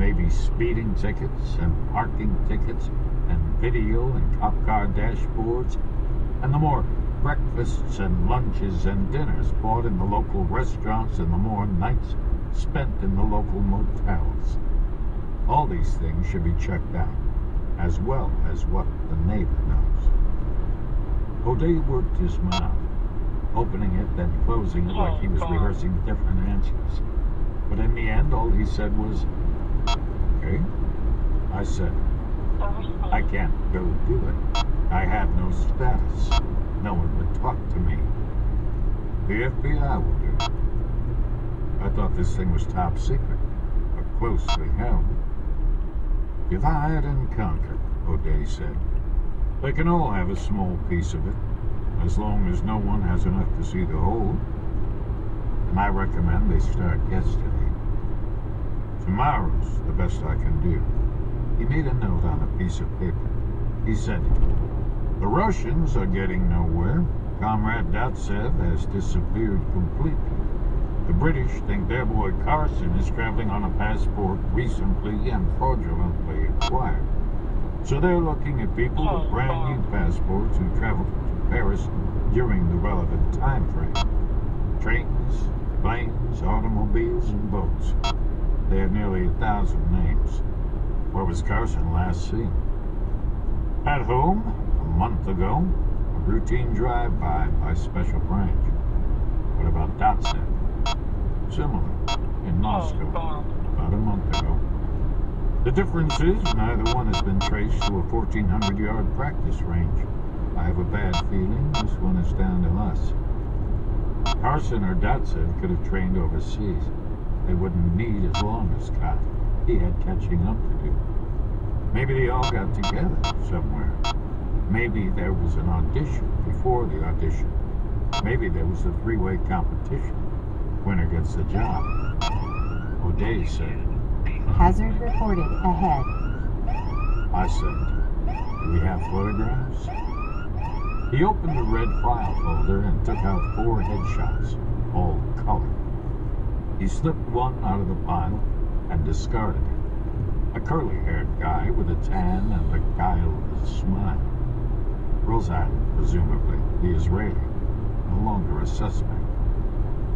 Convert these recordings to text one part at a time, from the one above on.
maybe speeding tickets and parking tickets and video and cop car dashboards, and the more breakfasts and lunches and dinners bought in the local restaurants and the more nights spent in the local motels. All these things should be checked out, as well as what the neighbor knows. O'Day worked his mouth, opening it then closing it like he was rehearsing different answers. But in the end, all he said was, "Okay." I said, "I can't go do it. I have no status. No one would talk to me. The FBI will do it." I thought this thing was top secret, but closely held. "Divide and conquer," O'Day said. "They can all have a small piece of it, as long as no one has enough to see the whole. And I recommend they start yesterday. Tomorrow's the best I can do." He made a note on a piece of paper. He said, "The Russians are getting nowhere. Comrade Datsev has disappeared completely. The British think their boy Carson is traveling on a passport recently and fraudulently acquired. So they're looking at people with brand new passports who traveled to Paris during the relevant time frame. Trains, planes, automobiles, and boats. They have nearly 1,000 names. Where was Carson last seen? At home, a month ago. A routine drive-by by special branch. What about Datsev? Similar, in Moscow, about a month ago. The difference is neither one has been traced to a 1,400-yard practice range. I have a bad feeling this one is down to us. Carson or Datsev could have trained overseas. They wouldn't need as long as Scott. He had catching up to do. Maybe they all got together somewhere. Maybe there was an audition before the audition. Maybe there was a three-way competition. Winner gets the job." O'Day said, "Hazard reported ahead." I said, "Do we have photographs?" He opened a red file folder and took out 4 headshots, all color. He slipped one out of the pile and discarded it. A curly-haired guy with a tan and a guileless smile. Rozat, presumably, the Israeli, no longer a suspect.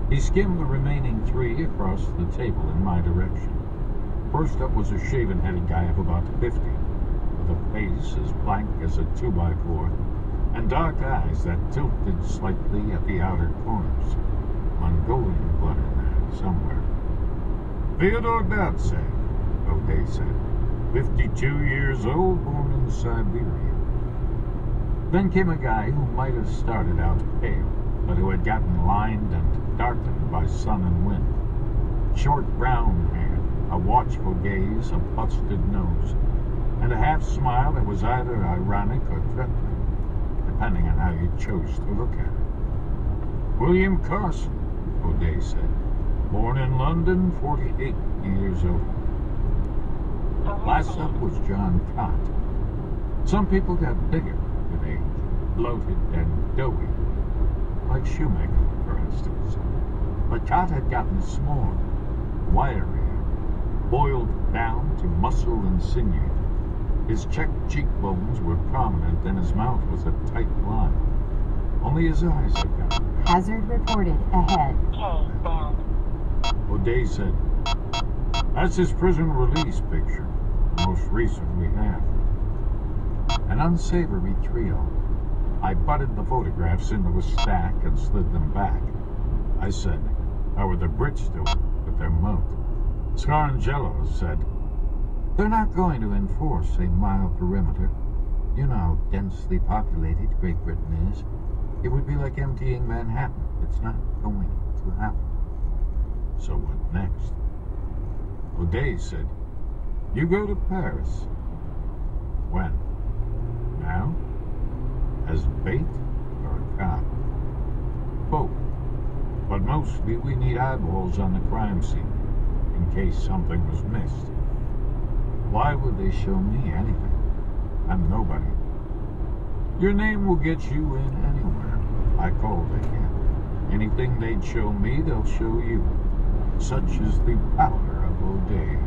He skimmed the remaining 3 across the table in my direction. First up was a shaven-headed guy of about 50, with a face as blank as a 2x4, and dark eyes that tilted slightly at the outer corners. Mongolian blood in there somewhere. "Fyodor Datsev," O'Day said. 52 years old, born in Siberia. Then came a guy who might have started out pale, but who had gotten lined and darkened by sun and wind. Short brown hair, a watchful gaze, a busted nose, and a half-smile that was either ironic or threatening, depending on how you chose to look at it. "William Carson," O'Day said. "Born in London, 48 years old." Last up was John Cott. Some people got bigger with age, bloated and doughy, like Shoemaker, for instance. But Cott had gotten smaller, wiry, boiled down to muscle and sinew. His checked cheekbones were prominent and his mouth was a tight line. Only his eyes had gotten big. Hazard reported ahead. O'Day said, "That's his prison release picture, the most recent we have." An unsavory trio. I butted the photographs into a stack and slid them back. I said, "How are the Brits doing with their moat?" Scarangelo said, "They're not going to enforce a mile perimeter. You know how densely populated Great Britain is. It would be like emptying Manhattan. It's not going to happen." So what next? O'Day said, "You go to Paris." When? Now? As bait or a cop? Both. But mostly we need eyeballs on the crime scene, in case something was missed. Why would they show me anything? I'm nobody. Your name will get you in anywhere. I called again. Anything they'd show me, they'll show you. Such is the power of O'Day.